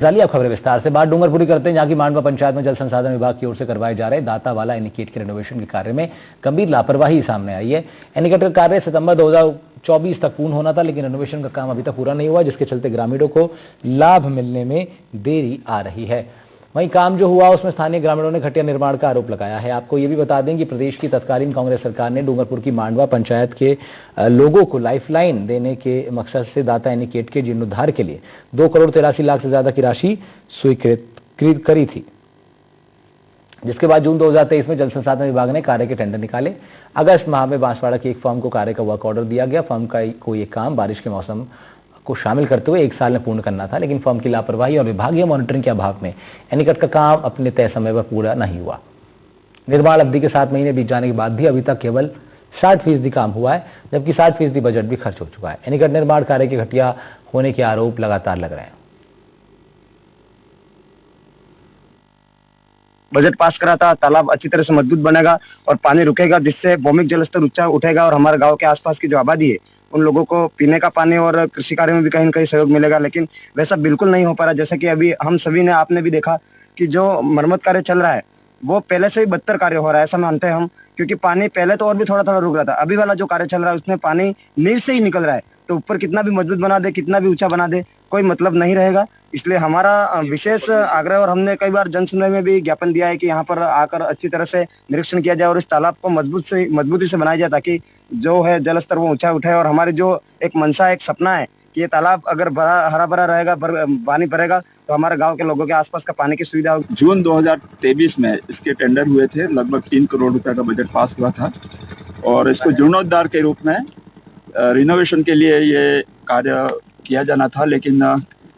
जाली अब खबरें विस्तार से। बात डूंगरपुरी करते हैं, जहां की मांडवा पंचायत में जल संसाधन विभाग की ओर से करवाए जा रहे दातावाला एनीकट के रेनोवेशन के कार्य में गंभीर लापरवाही सामने आई है। एनीकट का कार्य सितंबर 2024 तक पूर्ण होना था, लेकिन रेनोवेशन का काम अभी तक पूरा नहीं हुआ, जिसके चलते ग्रामीणों को लाभ मिलने में देरी आ रही है। वहीं काम जो हुआ उसमें स्थानीय ग्रामीणों ने घटिया निर्माण का आरोप लगाया है। आपको ये भी बता दें कि प्रदेश की तत्कालीन कांग्रेस सरकार ने डूंगरपुर की मांडवा पंचायत के लोगों को लाइफलाइन देने के मकसद से दाता एनीकट के जीर्णोद्धार के लिए 2,83,00,000 से ज्यादा की राशि स्वीकृत करी थी, जिसके बाद जून 2023 में जल संसाधन विभाग ने कार्य के टेंडर निकाले। अगस्त माह में बांसवाड़ा की एक फर्म को कार्य का वर्क ऑर्डर दिया गया। फर्म को ये काम बारिश के मौसम को शामिल करते हुए 1 साल में पूर्ण करना था, लेकिन फर्म की लापरवाही और विभागीय मॉनिटरिंग के अभाव में एनीकट का काम अपने तय समय पर पूरा नहीं हुआ। निर्माण अवधि के 7 महीने बीत जाने के बाद भी अभी तक केवल 60% काम हुआ है, जबकि 60% बजट भी खर्च हो चुका है। एनीकट निर्माण कार्य के घटिया होने के आरोप लगातार लग रहे हैं। बजट पास करा था, तालाब अच्छी तरह से मजबूत बनेगा और पानी रुकेगा, जिससे भौमिक जल स्तर ऊंचा उठेगा और हमारे गांव के आसपास की जो आबादी है उन लोगों को पीने का पानी और कृषि कार्य में भी कहीं न कहीं सहयोग मिलेगा। लेकिन वैसा बिल्कुल नहीं हो पा रहा। जैसे कि अभी हम सभी ने, आपने भी देखा कि जो मरम्मत कार्य चल रहा है वो पहले से ही बदतर कार्य हो रहा है, ऐसा मानते हैं हम, क्योंकि पानी पहले तो और भी थोड़ा थोड़ा रुक रहा था। अभी वाला जो कार्य चल रहा है उसमें पानी नीर से ही निकल रहा है, तो ऊपर कितना भी मजबूत बना दे, कितना भी ऊंचा बना दे, कोई मतलब नहीं रहेगा। इसलिए हमारा विशेष आग्रह, और हमने कई बार जन सुनवाई में भी ज्ञापन दिया है कि यहाँ पर आकर अच्छी तरह से निरीक्षण किया जाए और इस तालाब को मजबूती से बनाया जाए, ताकि जो है जल स्तर वो ऊंचा उठे। और हमारी जो एक मंशा, एक सपना है कि ये तालाब अगर हरा भरा रहेगा, पानी भरेगा, तो हमारे गांव के लोगों के आसपास का पानी की सुविधा होगी। जून 2023 में इसके टेंडर हुए थे, लगभग 3 करोड़ रुपए का बजट पास हुआ था और इसको जीर्णोद्धार के रूप में रिनोवेशन के लिए ये कार्य किया जाना था। लेकिन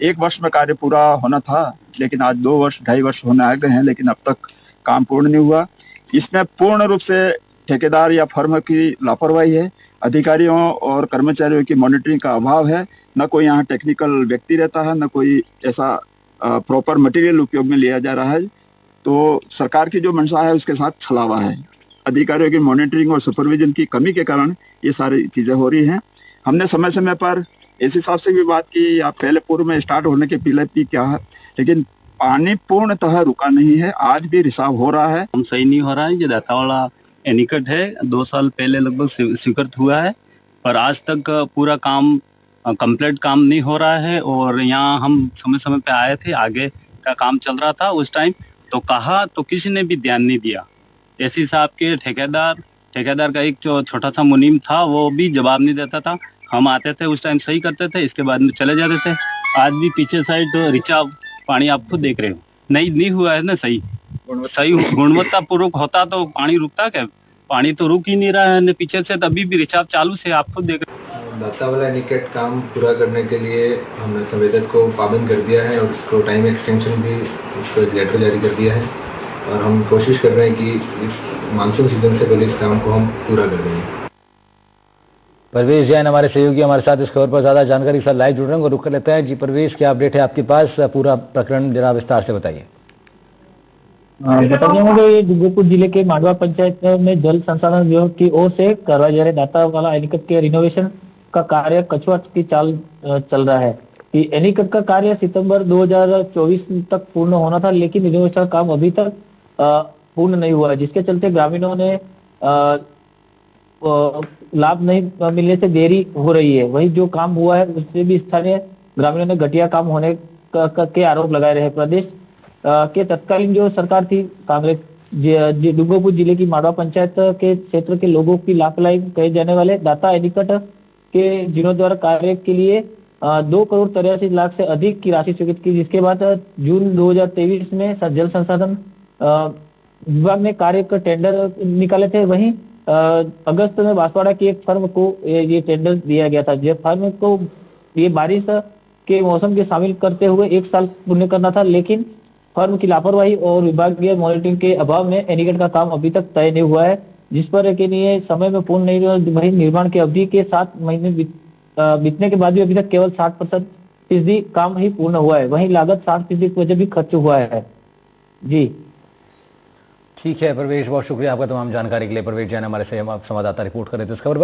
1 वर्ष में कार्य पूरा होना था, लेकिन आज 2 वर्ष 2.5 वर्ष होने आ गए हैं, लेकिन अब तक काम पूर्ण नहीं हुआ। इसमें पूर्ण रूप से ठेकेदार या फर्म की लापरवाही है, अधिकारियों और कर्मचारियों की मॉनिटरिंग का अभाव है। न कोई यहाँ टेक्निकल व्यक्ति रहता है, न कोई ऐसा प्रॉपर मटेरियल उपयोग में लिया जा रहा है। तो सरकार की जो मंशा है उसके साथ छलावा है। अधिकारियों की मॉनिटरिंग और सुपरविजन की कमी के कारण ये सारी चीजें हो रही हैं। हमने समय समय पर इस हिसाब से भी बात की, आप पहले पूर्व में स्टार्ट होने के पहले भी क्या है, लेकिन पानी पूर्णतः रुका नहीं है, आज भी रिसाव हो रहा है। हम सही नहीं हो रहा है। ये दातावाला एनीकट है, 2 साल पहले लगभग स्वीकृत हुआ है, पर आज तक पूरा काम कंप्लीट काम नहीं हो रहा है। और यहाँ हम समय समय पे आए थे, आगे का काम चल रहा था उस टाइम, तो कहा तो किसी ने भी ध्यान नहीं दिया। एसी साहब के ठेकेदार का एक जो छोटा सा मुनीम था वो भी जवाब नहीं देता था। हम आते थे उस टाइम सही करते थे, इसके बाद में चले जाते थे। आज भी पीछे साइड रिचाव पानी आप खुद देख रहे हो, नहीं हुआ है ना सही गुणवत्तापूर्वक होता तो पानी रुकता क्या? पानी तो रुक ही नहीं रहा है पीछे से, तभी भी रिचाव चालू से आप खुद देख रहे हो। दातावाला एनीकट काम पूरा करने के लिए हमने संवेदक को पाबंद कर दिया है और उसको टाइम एक्सटेंशन भी, उसको एक लेटर जारी कर दिया है और हम कोशिश कर रहे हैं कि इस मानसून सीजन से पहले इस काम को हम पूरा कर देंगे। परवेश जैन हमारे सहयोगी हमारे साथ इस खबर पर ज्यादा जानकारी के साथ लाइव जुड़ रहे हैं, रुक कर लेते हैं। जी परवेश, क्या अपडेट है आपके पास? पूरा प्रकरण जरा विस्तार से बताइए। बताइए मुझे, ये डूंगरपुर जिले के मांडवा पंचायत में जल संसाधन विभाग की ओर से करवाए जा रहे दातावाला एनीकट के रिनोवेशन का कार्य कछुआ की चाल चल रहा है कि एनीकट का कार्य सितंबर 2024 तक पूर्ण होना था, लेकिन रिनोवेशन काम अभी तक पूर्ण नहीं हुआ है, जिसके चलते ग्रामीणों ने लाभ नहीं मिलने से देरी हो रही है। वही जो काम हुआ है उससे भी स्थानीय ग्रामीणों ने घटिया काम होने के आरोप लगाए रहे। प्रदेश के तत्कालीन जो सरकार थी कांग्रेस, डूंगरपुर जिले की मांडवा पंचायत के क्षेत्र के लोगों की लापरवाही कहे जाने वाले दाता एनीकट के जीर्णोद्धार कार्य के लिए 2,83,00,000 से अधिक की राशि स्वीकृत की, जिसके बाद जून 2023 में जल संसाधन विभाग ने कार्य का टेंडर निकाले थे। वहीं अगस्त में बांसवाड़ा की एक फर्म को ये टेंडर दिया गया था। जो फर्म को ये बारिश के मौसम के शामिल करते हुए 1 साल पूर्ण करना था, लेकिन फर्म की लापरवाही और विभागीय मॉनिटरिंग के अभाव में एनीकट का काम अभी तक तय नहीं हुआ है, जिस पर के लिए समय में पूर्ण नहीं हुआ। वही निर्माण की अवधि के 7 महीने बीतने के बाद भी अभी तक केवल 60% काम ही पूर्ण हुआ है। वहीं लागत 60% की वजह भी खर्च हुआ है। जी ठीक है परवेश, बहुत शुक्रिया आपका तमाम जानकारी के लिए। परवेश जैन हमारे संवाददाता रिपोर्ट कर रहे थे इस खबर पर।